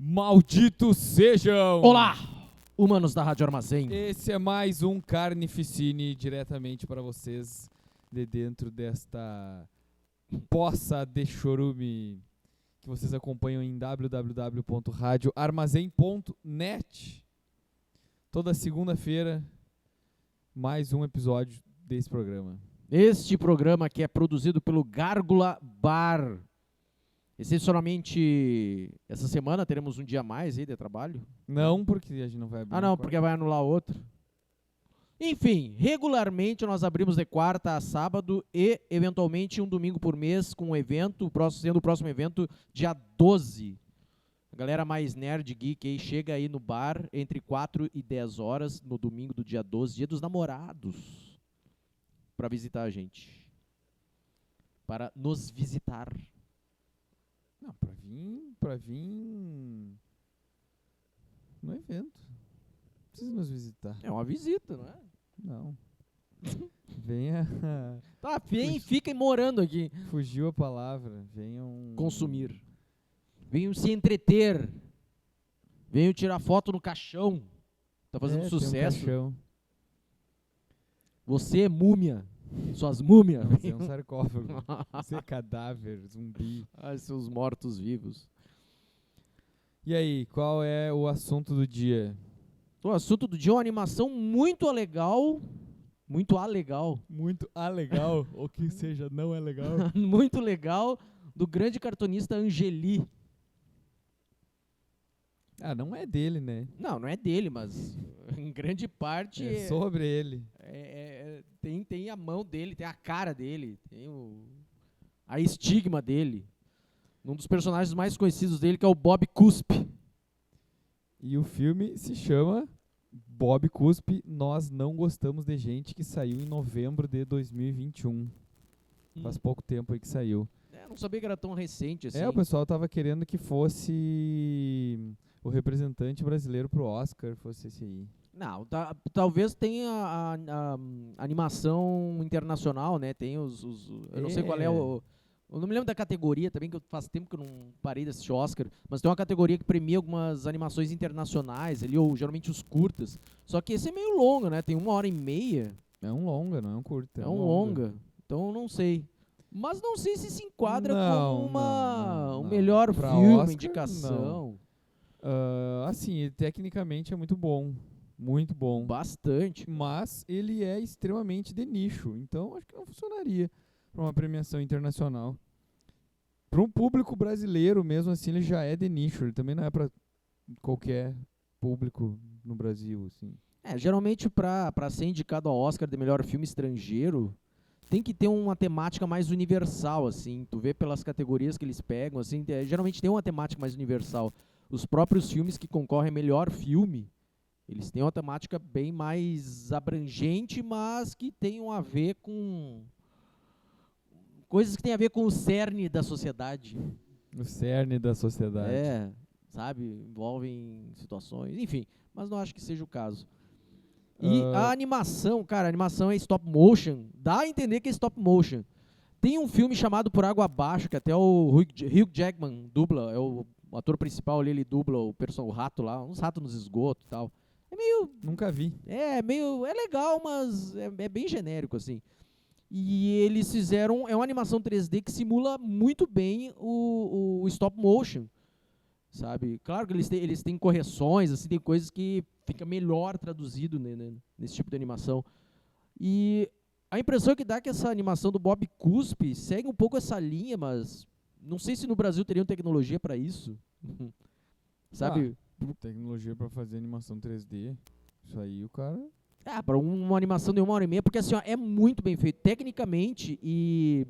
Malditos sejam! Olá, humanos da Rádio Armazém. Esse é mais um Carnificine diretamente para vocês de dentro desta poça de chorume que vocês acompanham em www.radioarmazém.net. Toda segunda-feira, mais um episódio desse programa. Este programa que é produzido pelo Gárgula Bar. Excepcionalmente, essa semana teremos um dia a mais aí de trabalho. Não, porque a gente não vai abrir. Porque vai anular outro. Enfim, regularmente nós abrimos de quarta a sábado e, eventualmente, um domingo por mês com um evento, sendo o próximo evento dia 12. A galera mais nerd geek aí chega aí no bar entre 4 e 10 horas no domingo do dia 12, dia dos namorados, para visitar a gente. Para nos visitar. Não, pra vir no evento. Não precisa nos visitar. É uma visita, não é? Não. Venha. Tá, vem e fiquem morando aqui. Fugiu a palavra. Venham. Consumir. Venham se entreter. Venham tirar foto no caixão. Tá fazendo sucesso. Tem um caixão. Você é múmia. Suas múmias. Você é um sarcófago. Você é cadáver, zumbi. Ai, seus mortos-vivos. E aí, qual é o assunto do dia? O assunto do dia é uma animação muito legal. Muito legal. Muito legal, ou que seja, não é legal. Muito legal. Do grande cartunista Angeli. Ah, não é dele, né? Não é dele, mas em grande parte É sobre ele. Tem a mão dele, tem a cara dele, tem a estigma dele. Um dos personagens mais conhecidos dele, que é o Bob Cuspe. E o filme se chama Bob Cuspe, Nós Não Gostamos de Gente, que saiu em novembro de 2021. Faz pouco tempo aí que saiu. Não sabia que era tão recente assim. O pessoal tava querendo que fosse o representante brasileiro pro Oscar, fosse esse aí. Não, talvez tenha a animação internacional, né? Tem eu não sei qual é o... Eu não me lembro da categoria também, que faz tempo que eu não parei de assistir Oscar, mas tem uma categoria que premia algumas animações internacionais ali, ou geralmente os curtas. Só que esse é meio longo, né? Tem 1h30. É um longa, não é um curta. É um longa. Então eu não sei. Mas não sei se enquadra como um melhor pra filme, Oscar, indicação. Assim, tecnicamente é muito bom. Muito bom. Bastante. Mas ele é extremamente de nicho. Então acho que não funcionaria para uma premiação internacional. Para um público brasileiro, mesmo assim, ele já é de nicho. Ele também não é para qualquer público no Brasil, assim. Geralmente para ser indicado ao Oscar de melhor filme estrangeiro, tem que ter uma temática mais universal, assim. Tu vê pelas categorias que eles pegam, assim, geralmente tem uma temática mais universal. Os próprios filmes que concorrem a melhor filme, eles têm uma temática bem mais abrangente, mas que tem a ver com coisas que tem a ver com o cerne da sociedade. O cerne da sociedade. Sabe? Envolvem situações, enfim, mas não acho que seja o caso. E a animação, cara, a animação é stop motion, dá a entender que é stop motion. Tem um filme chamado Por Água Abaixo, que até o Hugh Jackman dubla, é o ator principal ali, ele dubla o rato lá, uns ratos nos esgotos e tal. É meio... Nunca vi. É legal, mas é bem genérico, assim. E eles fizeram, é uma animação 3D que simula muito bem o stop motion, sabe? Claro que eles têm correções, assim, tem coisas que fica melhor traduzido nesse tipo de animação. E a impressão que dá é que essa animação do Bob Cuspe segue um pouco essa linha, mas não sei se no Brasil teriam tecnologia para isso. Sabe? Tecnologia para fazer animação 3D. Isso aí o cara... para uma animação de 1h30, porque assim, é muito bem feito tecnicamente e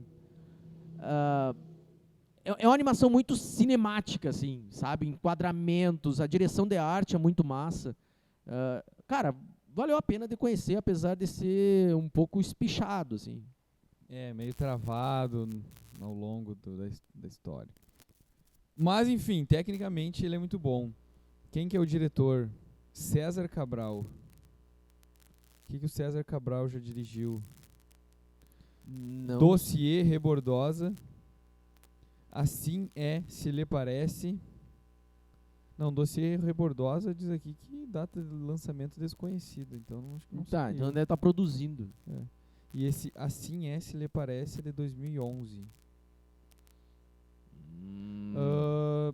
é uma animação muito cinemática, assim, sabe? Enquadramentos, a direção de arte é muito massa. Cara, valeu a pena de conhecer, apesar de ser um pouco espichado, assim. Meio travado ao longo da história. Mas, enfim, tecnicamente ele é muito bom. Quem que é o diretor? César Cabral. O que o César Cabral já dirigiu? Não. Dossiê Rebordosa. Assim é, se lhe parece. Não, Dossiê Rebordosa diz aqui que data de lançamento desconhecida, então acho que não Tá, sei. então deve estar produzindo. É. E esse Assim é, se lhe parece, é de 2011. Ah,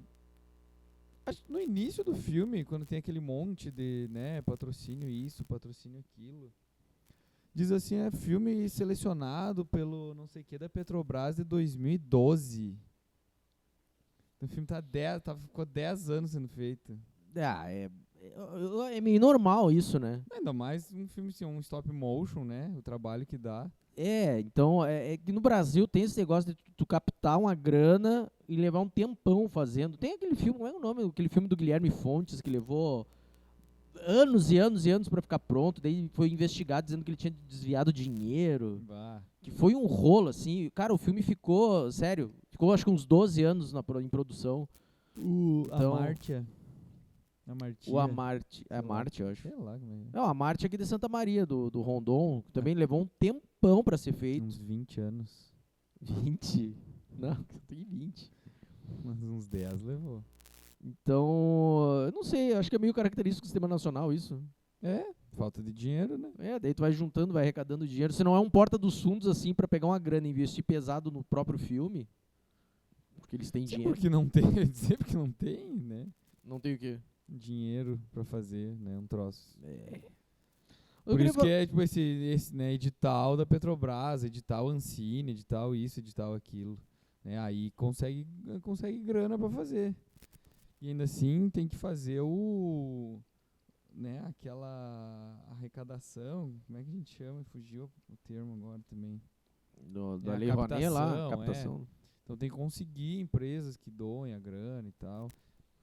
acho que no início do filme, quando tem aquele monte de, né, patrocínio isso, patrocínio aquilo, diz assim, é filme selecionado pelo não sei o que da Petrobras de 2012. O filme ficou 10 anos sendo feito. É meio normal isso, né? Ainda mais um filme assim, um stop motion, né? O trabalho que dá. Então, é que no Brasil tem esse negócio de tu captar uma grana e levar um tempão fazendo. Tem aquele filme, como é o nome? Aquele filme do Guilherme Fontes que levou anos e anos e anos pra ficar pronto, daí foi investigado dizendo que ele tinha desviado dinheiro, Bah. que foi um rolo, assim. Cara, o filme ficou, sério, ficou acho que uns 12 anos em produção. Então, A Martia. A Martia. O Amarte, Sei lá. Marte, eu acho. Sei lá como é. Não, a Marte aqui de Santa Maria, do Rondon, que também levou um tempão pra ser feito. Uns 20 anos. 20? Não, tem 20. Mas uns 10 levou. Então, eu não sei, acho que é meio característico do sistema nacional isso. É, falta de dinheiro, né? Daí tu vai juntando, vai arrecadando dinheiro. Se não é um porta dos fundos, assim, pra pegar uma grana e investir pesado no próprio filme, porque eles têm dinheiro. Sempre que não tem, sempre que não tem, né? Não tem o quê? Dinheiro pra fazer, né? Um troço. Eu Por queria isso que é tipo esse né, edital da Petrobras, edital Ancine, edital isso, edital aquilo. Né? Aí consegue grana pra fazer. E ainda assim tem que fazer né, aquela arrecadação, como é que a gente chama? Fugiu o termo agora também. Da a Lei Rouanet lá, captação, captação. Então tem que conseguir empresas que doem a grana e tal.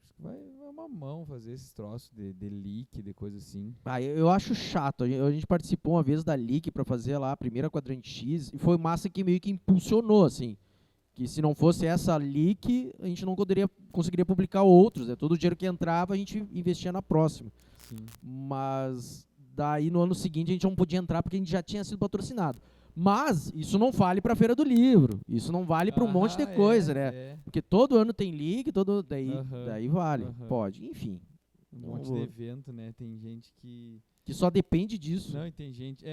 Acho que vai uma mão fazer esses troços de leak, de coisa assim. Eu acho chato. A gente participou uma vez da Leak pra fazer lá a primeira Quadrante X e foi massa que meio que impulsionou, assim. Que se não fosse essa leak, a gente não conseguiria publicar outros. Né? Todo o dinheiro que entrava, a gente investia na próxima. Sim. Mas daí no ano seguinte a gente não podia entrar porque a gente já tinha sido patrocinado. Mas isso não vale para a Feira do Livro. Isso não vale para um monte de coisa, né? É. Porque todo ano tem leak, daí vale. Aham. Pode, enfim. Um Não monte vou. de evento, né? Tem gente que... Que só depende disso. Não, e tem gente...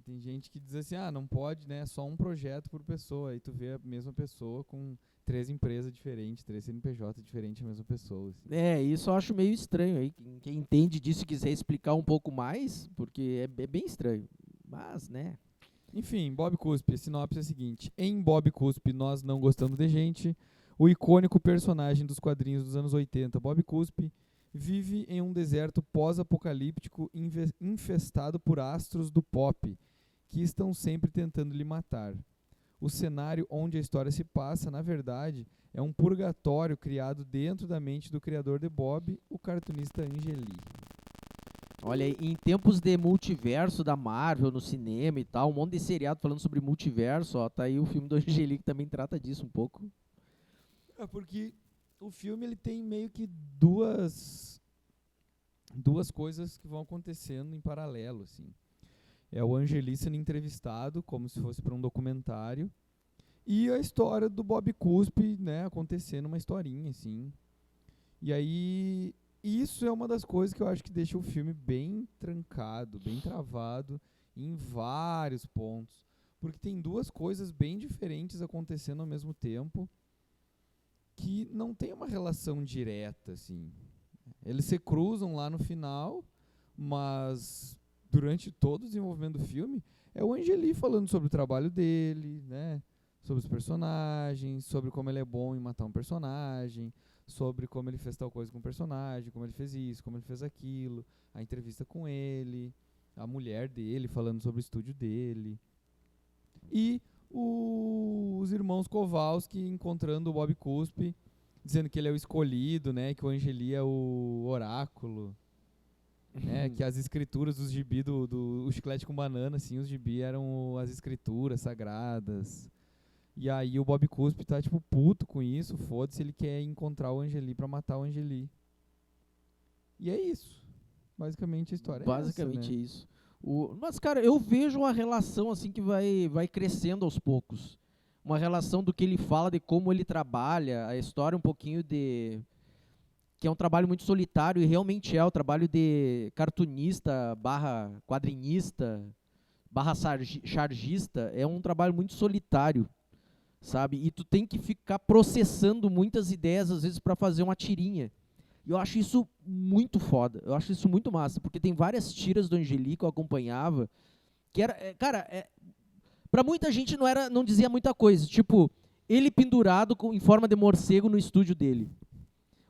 Tem gente que diz assim, não pode, né? Só um projeto por pessoa. Aí tu vê a mesma pessoa com 3 empresas diferentes, 3 CNPJ diferentes, a mesma pessoa. Assim. Isso eu acho meio estranho. Aí quem entende disso e quiser explicar um pouco mais, porque é bem estranho. Mas, né? Enfim, Bob Cuspe, a sinopse é a seguinte. Em Bob Cuspe, Nós Não Gostamos de Gente, o icônico personagem dos quadrinhos dos anos 80, Bob Cuspe, vive em um deserto pós-apocalíptico infestado por astros do pop, que estão sempre tentando lhe matar. O cenário onde a história se passa, na verdade, é um purgatório criado dentro da mente do criador de Bob, o cartunista Angeli. Olha, em tempos de multiverso da Marvel no cinema e tal, um monte de seriado falando sobre multiverso, ó, tá aí o filme do Angeli que também trata disso um pouco. É porque o filme ele tem meio que duas coisas que vão acontecendo em paralelo, assim. É o Angeli sendo entrevistado, como se fosse para um documentário, e a história do Bob Cuspe, né, acontecendo uma historinha, assim. E aí, isso é uma das coisas que eu acho que deixa o filme bem trancado, bem travado, em vários pontos. Porque tem duas coisas bem diferentes acontecendo ao mesmo tempo, que não tem uma relação direta, assim. Eles se cruzam lá no final, mas... durante todo o desenvolvimento do filme, é o Angeli falando sobre o trabalho dele, né? Sobre os personagens, sobre como ele é bom em matar um personagem, sobre como ele fez tal coisa com o personagem, como ele fez isso, como ele fez aquilo, a entrevista com ele, a mulher dele falando sobre o estúdio dele. E os irmãos Kowalski encontrando o Bob Cuspe, dizendo que ele é o escolhido, né? Que o Angeli é o oráculo. Que as escrituras dos gibi do Chiclete com Banana, assim, os gibi eram as escrituras sagradas. E aí o Bob Cuspe tá, tipo, puto com isso, foda-se, ele quer encontrar o Angeli pra matar o Angeli. E é isso. Basicamente a história Basicamente é essa, né? isso. Mas, cara, eu vejo uma relação assim que vai crescendo aos poucos. Uma relação do que ele fala, de como ele trabalha, a história um pouquinho de... que é um trabalho muito solitário, e realmente é o trabalho de cartunista barra quadrinista barra chargista, é um trabalho muito solitário, sabe? E tu tem que ficar processando muitas ideias, às vezes, para fazer uma tirinha. E eu acho isso muito foda, eu acho isso muito massa, porque tem várias tiras do Angeli que eu acompanhava, que era, cara, pra muita gente não dizia muita coisa, tipo, ele pendurado em forma de morcego no estúdio dele.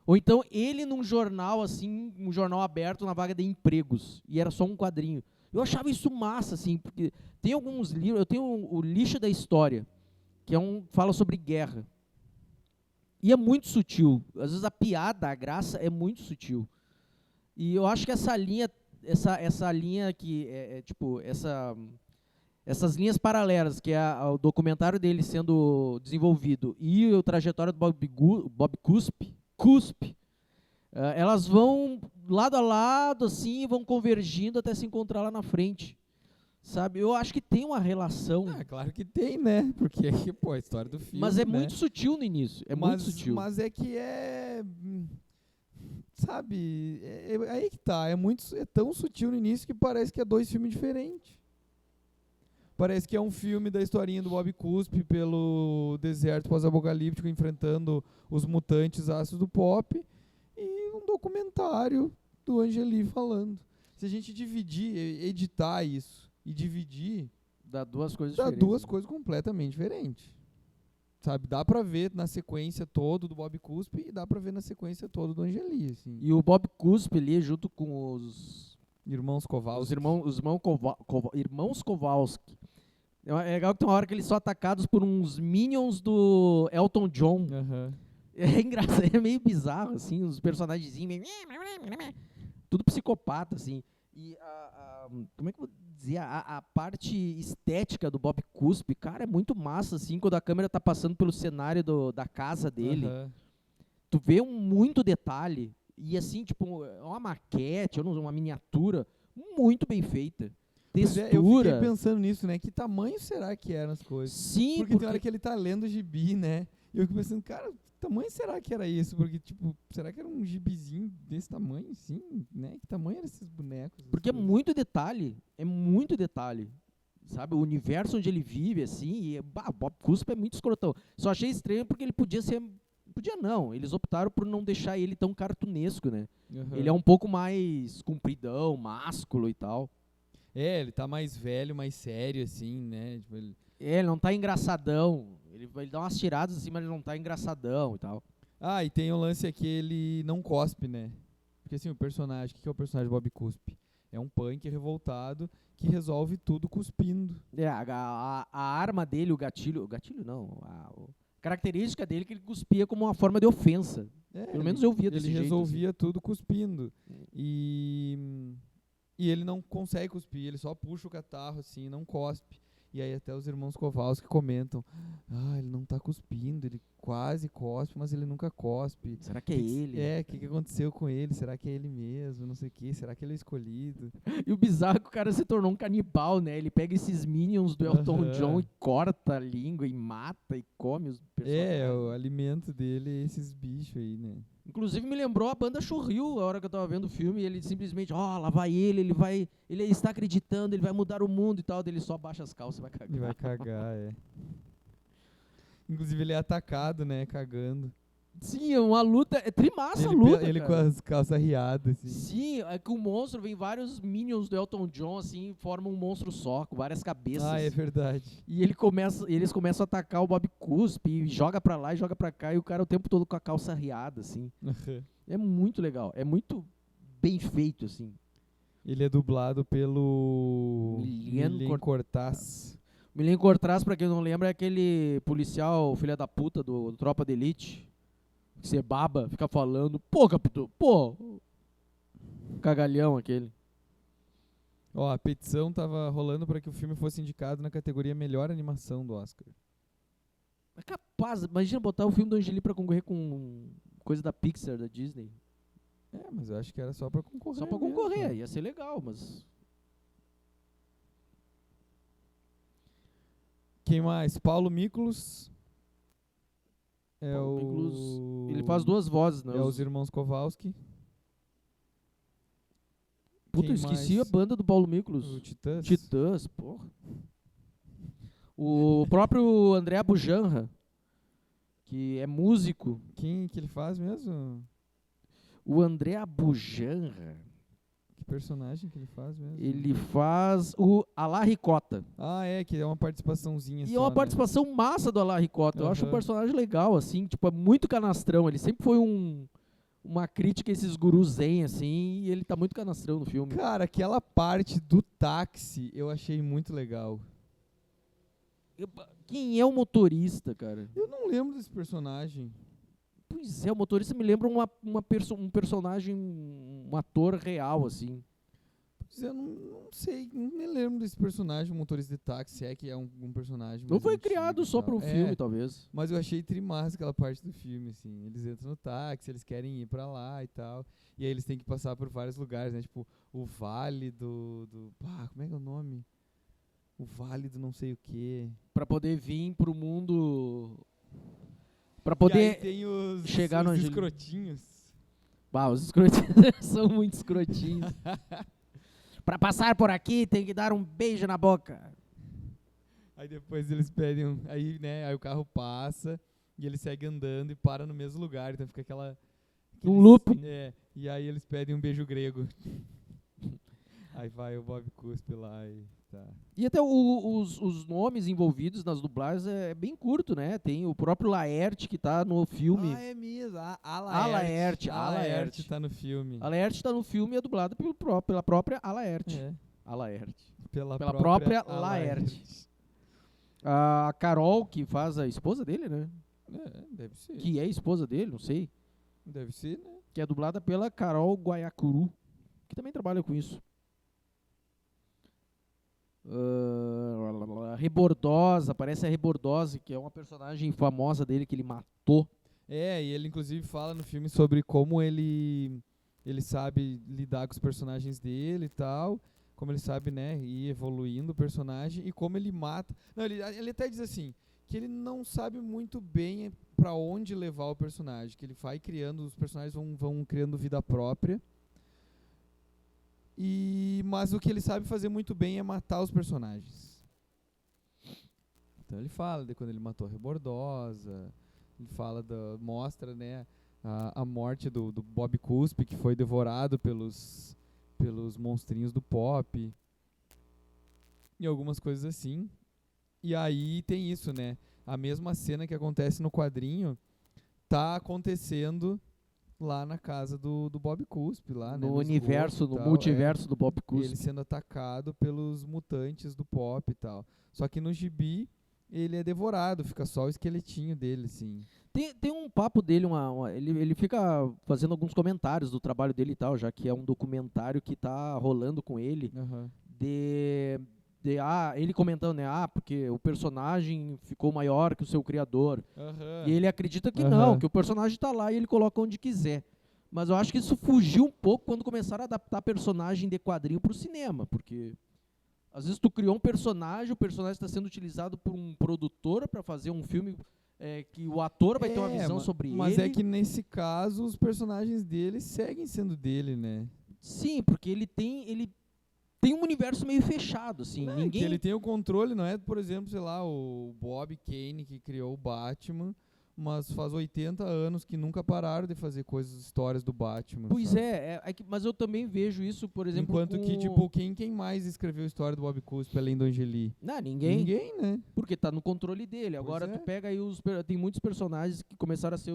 Ou então ele num jornal, assim, um jornal aberto na vaga de empregos, e era só um quadrinho. Eu achava isso massa, assim, porque tem alguns livros, eu tenho o Lixo da História, que fala sobre guerra. E é muito sutil. Às vezes a piada, a graça é muito sutil. E eu acho que essa linha, essa linha que tipo, essas linhas paralelas, que é o documentário dele sendo desenvolvido e a trajetória do Bob Cuspe, elas vão lado a lado, assim, vão convergindo até se encontrar lá na frente. Sabe? Eu acho que tem uma relação. Ah, claro que tem, né? Porque, pô, a história do filme, mas é né? muito sutil no início. Muito sutil. Mas é que sabe, aí que tá. É tão sutil no início que parece que é dois filmes diferentes. Parece que é um filme da historinha do Bob Cuspe pelo deserto pós-apocalíptico enfrentando os mutantes ácidos do pop, e um documentário do Angeli falando. Se a gente dividir, editar isso e dividir, dá duas coisas dá diferentes. duas coisas completamente diferentes. Sabe, dá pra ver na sequência todo do Bob Cuspe e dá pra ver na sequência todo do Angeli, assim. E o Bob Cuspe ali, junto com os Irmãos Kowalski. irmãos Kowalski. É legal que tem uma hora que eles são atacados por uns minions do Elton John. Uhum. É engraçado, é meio bizarro, assim, os personagens meio... tudo psicopata, assim. E como é que eu vou dizer? A parte estética do Bob Cuspe, cara, é muito massa, assim, quando a câmera tá passando pelo cenário da casa dele. Uhum. Tu vê muito detalhe. E assim, tipo, é uma maquete, uma miniatura muito bem feita. Textura. Pois é, eu fiquei pensando nisso, né? Que tamanho será que eram as coisas? Sim, porque tem hora que ele tá lendo o gibi, né? E eu fico pensando, cara, que tamanho será que era isso? Porque, tipo, será que era um gibizinho desse tamanho, assim, né? Que tamanho eram esses bonecos? Porque é muito detalhe. É muito detalhe. Sabe? O universo onde ele vive, assim, e o Bob Cuspe é muito escrotão. Só achei estranho porque ele podia ser... Podia não, eles optaram por não deixar ele tão cartunesco, né? Uhum. Ele é um pouco mais compridão, másculo e tal. É, ele tá mais velho, mais sério, assim, né? Tipo, ele não tá engraçadão. Ele dá umas tiradas assim, mas ele não tá engraçadão e tal. Ah, e tem o lance aqui, ele não cospe, né? Porque assim, o personagem, o que é o personagem Bob Cuspe? É um punk revoltado que resolve tudo cuspindo. A arma dele, o gatilho não, a característica dele é que ele cuspia como uma forma de ofensa. Pelo menos eu via desse jeito. Ele resolvia assim. Tudo cuspindo. E ele não consegue cuspir, ele só puxa o catarro assim, não cospe. E aí até os irmãos Kowalski comentam, ele não tá cuspindo, ele quase cospe, mas ele nunca cospe. Será que é ele? O que aconteceu com ele? Será que é ele mesmo? Não sei o que, será que ele é escolhido? E o bizarro é que o cara se tornou um canibal, né? Ele pega esses minions do Elton John e corta a língua e mata e come os personagens. O alimento dele é esses bichos aí, né? Inclusive me lembrou a banda Churril, a hora que eu tava vendo o filme, e ele simplesmente, lá vai ele está acreditando, ele vai mudar o mundo e tal, daí ele só baixa as calças e vai cagar. Ele vai cagar, Inclusive ele é atacado, né, cagando. Sim, é uma luta, é trimassa a luta, ele cara. com as calças riadas, assim. Sim, é que o monstro, vem vários minions do Elton John, assim, formam um monstro só, com várias cabeças. É verdade. E eles começam a atacar o Bob Cuspe, e joga pra lá e joga pra cá, e o cara o tempo todo com a calça riada, assim. É muito legal, é muito bem feito, assim. Ele é dublado pelo Milen Cortaz. Milen Cortaz, pra quem não lembra, é aquele policial filha da puta do Tropa de Elite. Que você baba, fica falando, pô, capitão, pô. Cagalhão aquele. A petição tava rolando para que o filme fosse indicado na categoria Melhor Animação do Oscar. É capaz, imagina botar o filme do Angeli pra concorrer com coisa da Pixar, da Disney. Mas eu acho que era só pra concorrer. Só pra concorrer, mesmo. Ia ser legal, mas... Quem mais? Paulo Miklos. É Paulo Miklos, o... ele faz 2 vozes, né? É os irmãos Kowalski. Puta, eu Quem esqueci mais? a banda do Paulo O Miklos. Titãs. Titãs, porra. O próprio André Bujanra, que é músico. Quem que ele faz mesmo? O André Bujanra, Que personagem que ele faz mesmo? ele faz o Alá Ricota. Ah, é, que é uma participaçãozinha E só, é uma né? participação massa do Alá Ricota. Eu acho um Aham. personagem legal, assim, tipo, é muito canastrão. Ele sempre foi uma crítica a esses gurus zen, assim, e ele tá muito canastrão no filme. Cara, aquela parte do táxi eu achei muito legal. Quem é o motorista, cara? Eu não lembro desse personagem. Pois é, o motorista me lembra um personagem, um ator real, assim. Pois é, eu não sei, não me lembro desse personagem, o motorista de táxi, se é que é um personagem Não mais foi antigo criado e só tal. pro filme, talvez. Mas eu achei trimassa aquela parte do filme, assim. Eles entram no táxi, eles querem ir pra lá e tal. E aí eles têm que passar por vários lugares, né? Tipo, o Vale como é que é o nome? O Vale do não sei o quê. Pra poder vir pro mundo... Pra E aí poder tem chegar no os Angelina. escrotinhos. Bah, os escrotinhos são muito escrotinhos. Pra passar por aqui, tem que dar um beijo na boca. Aí depois eles pedem, aí, né, aí o carro passa e ele segue andando e para no mesmo lugar, então fica Um loop. E aí eles pedem um beijo grego. Aí vai o Bob Cuspe lá e tá. E até os nomes envolvidos nas dublagens é bem curto, né? Tem o próprio Laerte que tá no filme. Ah, é mesmo. A Laerte. Laerte tá no filme. A Laerte tá no filme e é dublada pela própria A Laerte. É, A Laerte. pela própria A Laerte. A Carol, que faz a esposa dele, né? Deve ser. Que é a esposa dele, não sei. Deve ser, né? Que é dublada pela Carol Guaiacuru, que também trabalha com isso. Rebordosa, parece a Rebordosa, que é uma personagem famosa dele que ele matou. É, e ele inclusive fala no filme sobre como ele sabe lidar com os personagens dele e tal, como ele sabe, né, ir evoluindo o personagem e como ele mata. Não, ele até diz assim, que ele não sabe muito bem pra onde levar o personagem, que ele vai criando, os personagens vão criando vida própria. Mas o que ele sabe fazer muito bem é matar os personagens. Então ele fala de quando ele matou a Rebordosa, ele fala mostra, né, a morte do Bob Cuspe, que foi devorado pelos monstrinhos do pop. E algumas coisas assim. E aí tem isso, né? A mesma cena que acontece no quadrinho tá acontecendo lá na casa do Bob Cuspe, lá, né? No universo, no multiverso do Bob Cuspe. Ele sendo atacado pelos mutantes do pop e tal. Só que no gibi ele é devorado, fica só o esqueletinho dele, assim. Tem um papo dele, ele fica fazendo alguns comentários do trabalho dele e tal, já que é um documentário que tá rolando com ele. Uhum. Ele comentando, né? Porque o personagem ficou maior que o seu criador. Uhum. E ele acredita que não, que o personagem tá lá e ele coloca onde quiser. Mas eu acho que isso fugiu um pouco quando começaram a adaptar personagem de quadrinho pro cinema, porque às vezes tu criou um personagem, o personagem está sendo utilizado por um produtor para fazer um filme que o ator vai ter uma visão sobre ele. Mas é que nesse caso os personagens dele seguem sendo dele, né? Sim, porque ele tem um universo meio fechado, assim. Não, ninguém... que ele tem o controle, não é, por exemplo, sei lá, o Bob Kane que criou o Batman, mas faz 80 anos que nunca pararam de fazer histórias do Batman. Pois sabe? mas eu também vejo isso, por exemplo, Enquanto que, tipo, quem mais escreveu a história do Bob Cuspe além do Angeli? Não, ninguém. Ninguém, né? Porque tá no controle dele. Agora tu pega aí tem muitos personagens que começaram a ser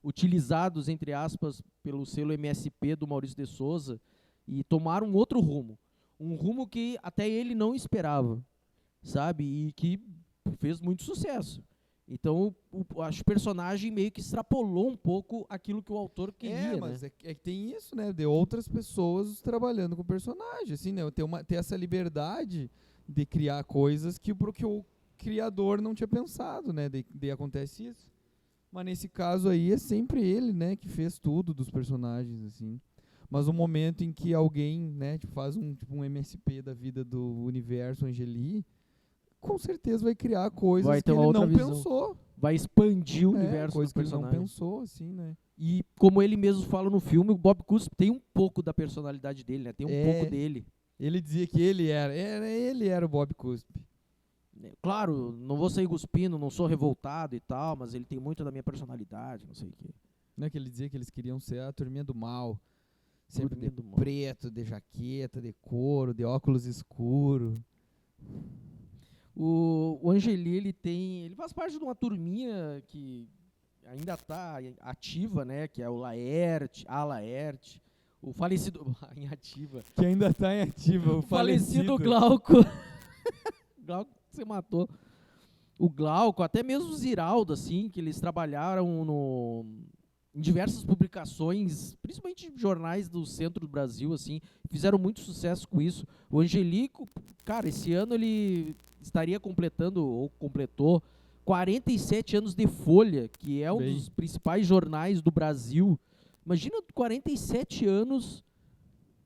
utilizados, entre aspas, pelo selo MSP do Maurício de Souza e tomaram um outro rumo. Um rumo que até ele não esperava, sabe? E que fez muito sucesso. Então, acho que o personagem meio que extrapolou um pouco aquilo que o autor queria, mas né? é que tem isso, né? De outras pessoas trabalhando com o personagem, assim, né? Ter essa liberdade de criar coisas que o criador não tinha pensado, né? De acontece isso. Mas nesse caso aí é sempre ele, né? Que fez tudo dos personagens, assim. Mas o momento em que alguém, né? Tipo, faz um MSP da vida do universo Angeli, com certeza vai criar coisas que ele não pensou. vai expandir o universo coisa do que ele não personagem. pensou, assim, né? E como ele mesmo fala no filme, o Bob Cuspe tem um pouco da personalidade dele, né? Tem um pouco dele. Ele dizia que ele era o Bob Cuspe. Claro, não vou sair cuspindo, não sou revoltado e tal, mas ele tem muito da minha personalidade, não sei o quê. Não é que ele dizia que eles queriam ser a turminha do mal. Sempre Turminha de do mal. preto, de jaqueta, de couro, de óculos escuros. O Angeli, ele faz parte de uma turminha que ainda está ativa, né? Que é o a Laerte, o falecido em ativa, Que ainda tá em ativa, o falecido. Glauco. Glauco que você matou. O Glauco, até mesmo o Ziraldo, assim, que eles trabalharam em diversas publicações, principalmente jornais do centro do Brasil, assim, fizeram muito sucesso com isso. O Angelico, cara, esse ano ele estaria completando, ou completou, 47 anos de Folha, que é um Bem. dos principais jornais do Brasil. Imagina 47 anos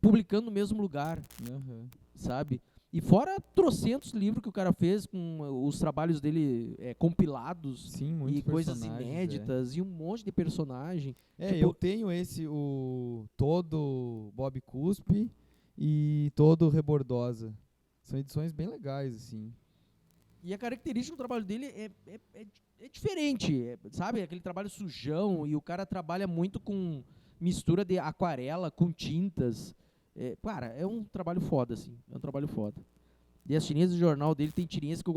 publicando no mesmo lugar, Aham. sabe? E fora trocentos livros que o cara fez com os trabalhos dele compilados Sim, muitos e coisas personagens, inéditas e um monte de personagem. É, Tipo- eu tenho o todo Bob Cuspe e todo Rebordosa. São edições bem legais, assim. E a característica do trabalho dele é diferente, sabe? Aquele trabalho sujão e o cara trabalha muito com mistura de aquarela com tintas. Cara, é um trabalho foda, assim. É um trabalho foda. E as tirinhas do jornal dele tem tirinhas que eu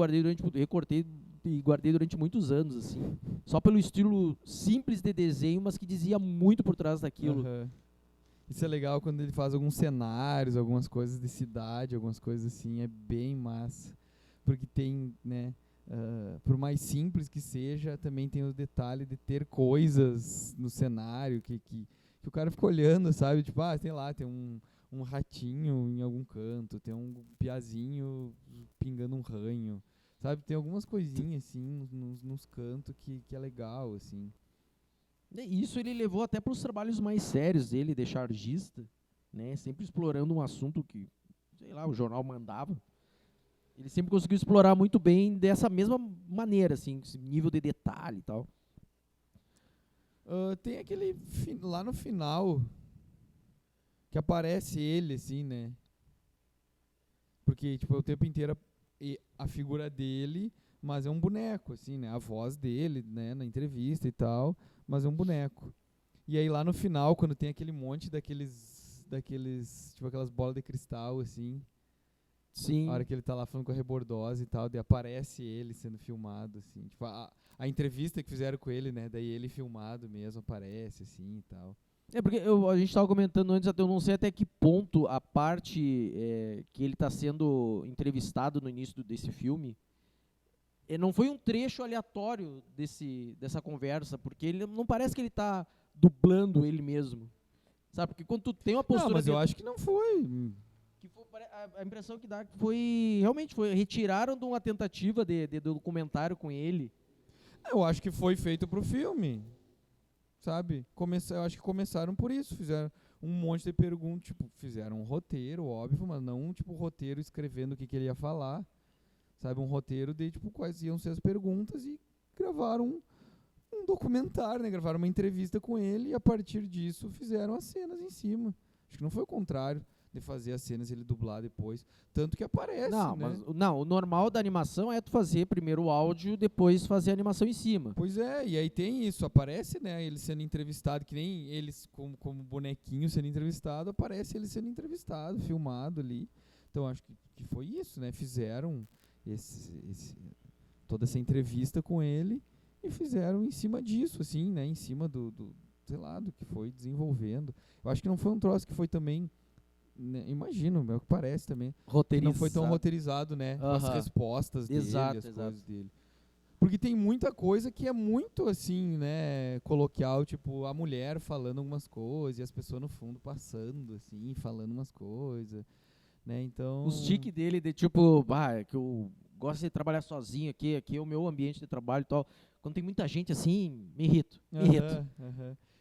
recortei e guardei durante muitos anos, assim. Só pelo estilo simples de desenho, mas que dizia muito por trás daquilo. Aham. Isso é legal quando ele faz alguns cenários, algumas coisas de cidade, algumas coisas assim, é bem massa. Porque tem, né, por mais simples que seja, também tem o detalhe de ter coisas no cenário que o cara fica olhando, sabe? Tipo, sei lá, tem um ratinho em algum canto, tem um piazinho pingando um ranho, sabe? Tem algumas coisinhas assim nos cantos que é legal, assim. E isso ele levou até para os trabalhos mais sérios dele, de chargista, né? Sempre explorando um assunto que, sei lá, o jornal mandava. Ele sempre conseguiu explorar muito bem dessa mesma maneira, assim, esse nível de detalhe e tal. Tem aquele lá no final que aparece ele, assim, né? Porque, tipo, é o tempo inteiro a figura dele, mas é um boneco, assim, né? A voz dele, né? Na entrevista e tal, mas é um boneco. E aí lá no final, quando tem aquele monte daqueles tipo, aquelas bolas de cristal, assim, Sim. a hora que ele tá lá falando com a Rebordosa e tal, daí aparece ele sendo filmado, assim. Tipo, a entrevista que fizeram com ele, né? Daí ele filmado mesmo aparece, assim, e tal. Porque a gente estava comentando antes, eu não sei até que ponto a parte que ele está sendo entrevistado no início desse filme não foi um trecho aleatório dessa conversa, porque ele não parece que ele está dublando ele mesmo. Sabe? Porque quando tu tem uma postura... Não, mas eu acho que não foi. A impressão que dá foi... Realmente, retiraram de uma tentativa de documentário com ele. Eu acho que foi feito pro filme. Sabe? Eu acho que começaram por isso. Fizeram um monte de perguntas. Tipo, fizeram um roteiro, óbvio, mas não um tipo roteiro escrevendo o que ele ia falar. Sabe? Um roteiro de tipo quais iam ser as perguntas e gravaram um documentário, né? Gravaram uma entrevista com ele e a partir disso fizeram as cenas em cima. Acho que não foi o contrário de fazer as cenas e ele dublar depois. Tanto que aparece, Não, né? mas o normal da animação é tu fazer primeiro o áudio, depois fazer a animação em cima. Pois é, e aí tem isso, aparece, né, ele sendo entrevistado, que nem eles como bonequinho sendo entrevistado, aparece ele sendo entrevistado, filmado ali. Então acho que foi isso, né? Fizeram toda essa entrevista com ele e fizeram em cima disso, assim, né? Em cima do sei lá, do que foi desenvolvendo. Eu acho que não foi um troço que foi também, né, imagino, é o que parece também. Que não foi tão roteirizado, né? Com as respostas dele, as coisas dele. Porque tem muita coisa que é muito assim, né, coloquial, tipo, a mulher falando algumas coisas e as pessoas no fundo passando, assim, falando umas coisas, né, então... Os tiques dele de tipo, que eu gosto de trabalhar sozinho aqui é o meu ambiente de trabalho e tal. Quando tem muita gente assim, me irrito.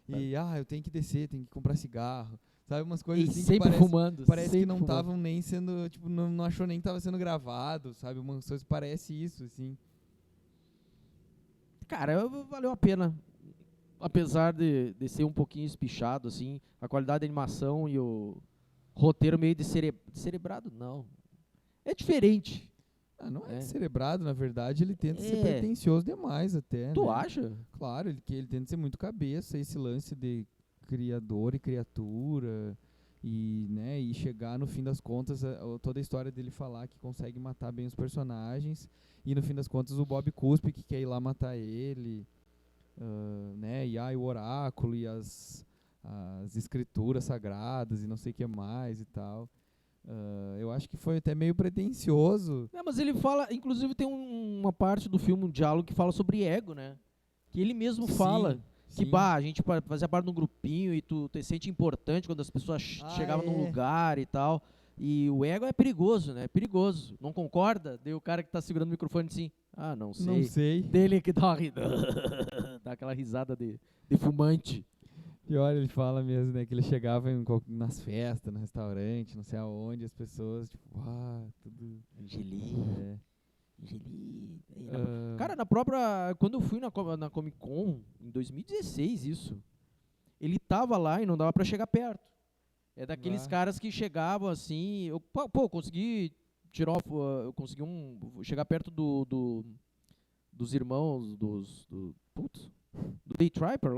E, eu tenho que descer, tenho que comprar cigarro. Sabe, umas coisas assim sempre que fumando. Parece que não estavam nem sendo, tipo, não achou nem que tava sendo gravado, sabe? Umas coisas parece isso, assim. Cara, valeu a pena. Apesar de ser um pouquinho espichado, assim, a qualidade da animação e o roteiro meio descerebrado, não. É diferente. Não é É. descerebrado, na verdade, ele tenta ser É. pretencioso demais até, Tu né? acha? Claro, ele tenta ser muito cabeça, esse lance de criador e criatura, e, né, e chegar no fim das contas, toda a história dele falar que consegue matar bem os personagens, e no fim das contas o Bob Cuspe que quer ir lá matar ele, né, e o oráculo e as escrituras sagradas e não sei o que mais e tal. Eu acho que foi até meio pretencioso. Mas ele fala, inclusive tem uma parte do filme, um diálogo que fala sobre ego, né? Que ele mesmo fala que, sim. a gente fazia parte de um grupinho e tu te sente importante quando as pessoas chegavam num lugar e tal. E o ego é perigoso, né? É perigoso. Não concorda? Daí o cara que tá segurando o microfone assim, não sei. Não sei. Dele que dá uma dá aquela risada de fumante. Pior, ele fala mesmo, né, que ele chegava nas festas, no restaurante, não sei aonde, as pessoas, tipo, tudo... Angeli. Ah, Cara, na própria... Quando eu fui na Comic Con, em 2016, isso, ele tava lá e não dava pra chegar perto. É daqueles caras que chegavam assim... Eu consegui tirar... Eu consegui chegar perto dos irmãos do Day Tripper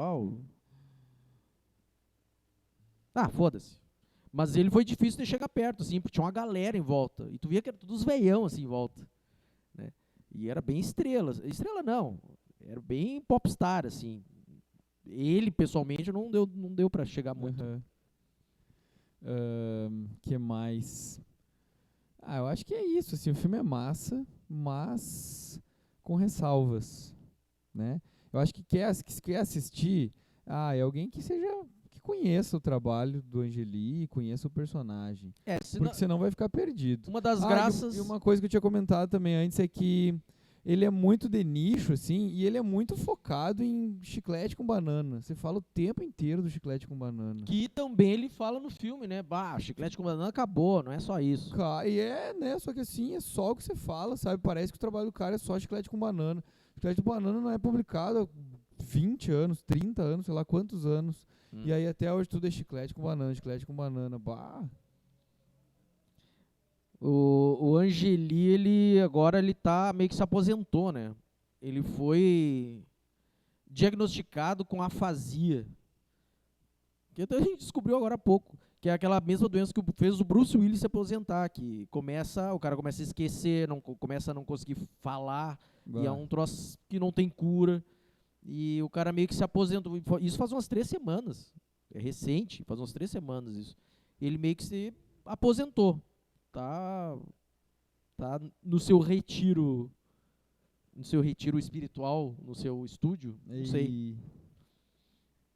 lá, foda-se. Mas ele foi difícil de chegar perto, assim, porque tinha uma galera em volta. E tu via que era todos veião, assim, em volta. Né? E era bem estrela. Estrela não. Era bem popstar, assim. Ele, pessoalmente, não deu pra chegar muito. Que mais? Eu acho que é isso, assim, o filme é massa, mas com ressalvas, né? Eu acho que quer assistir, é alguém que conheça o trabalho do Angeli, conheça o personagem. Porque senão vai ficar perdido. Uma das graças... E uma coisa que eu tinha comentado também antes é que ele é muito de nicho, assim, e ele é muito focado em chiclete com banana. Você fala o tempo inteiro do chiclete com banana. Que também ele fala no filme, né? Chiclete com banana acabou, não é só isso. E né? Só que assim, é só o que você fala, sabe? Parece que o trabalho do cara é só chiclete com banana. Chiclete com banana não é publicado há 20 anos, 30 anos, sei lá quantos anos. E aí até hoje tudo é chiclete com banana, chiclete com banana. O Angeli, agora ele tá meio que se aposentou, né? Ele foi diagnosticado com afasia. Que até a gente descobriu agora há pouco. Que é aquela mesma doença que fez o Bruce Willis se aposentar. Que o cara começa a esquecer, começa a não conseguir falar. E é um troço que não tem cura. E o cara meio que se aposentou. Isso faz umas 3 semanas. É recente, faz umas 3 semanas isso. Ele meio que se aposentou. Tá no seu retiro. No seu retiro espiritual, no seu estúdio. Não sei.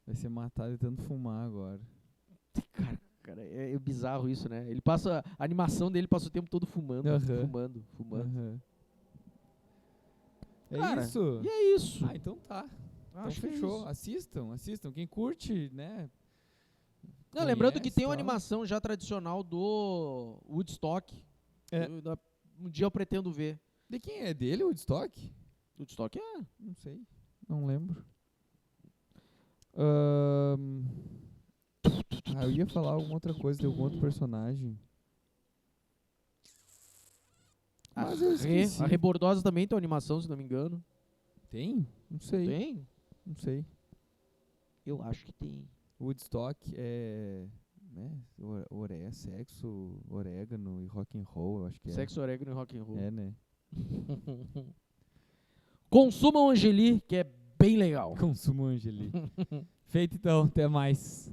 Vai ser matado de tanto fumar agora. Cara, é bizarro isso, né? A animação dele passa o tempo todo fumando. Fumando. Cara, isso? E é isso. Então tá. Acho então fechou. Que é Assistam. Quem curte, né? Lembrando que tem uma animação já tradicional do Woodstock. Um dia eu pretendo ver. De quem é? Dele, o Woodstock? Woodstock Não sei. Não lembro. Eu ia falar alguma outra coisa de algum outro personagem. Mas eu esqueci. A Rebordosa também tem uma animação, se não me engano. Tem? Não sei. Tem? Não sei. Eu acho que tem. Woodstock é... né? Sexo, orégano e rock and roll, eu acho que é. Sexo, orégano e rock and roll. É, né? Consumam Angeli, que é bem legal. Consumam Angeli. Feito então, até mais.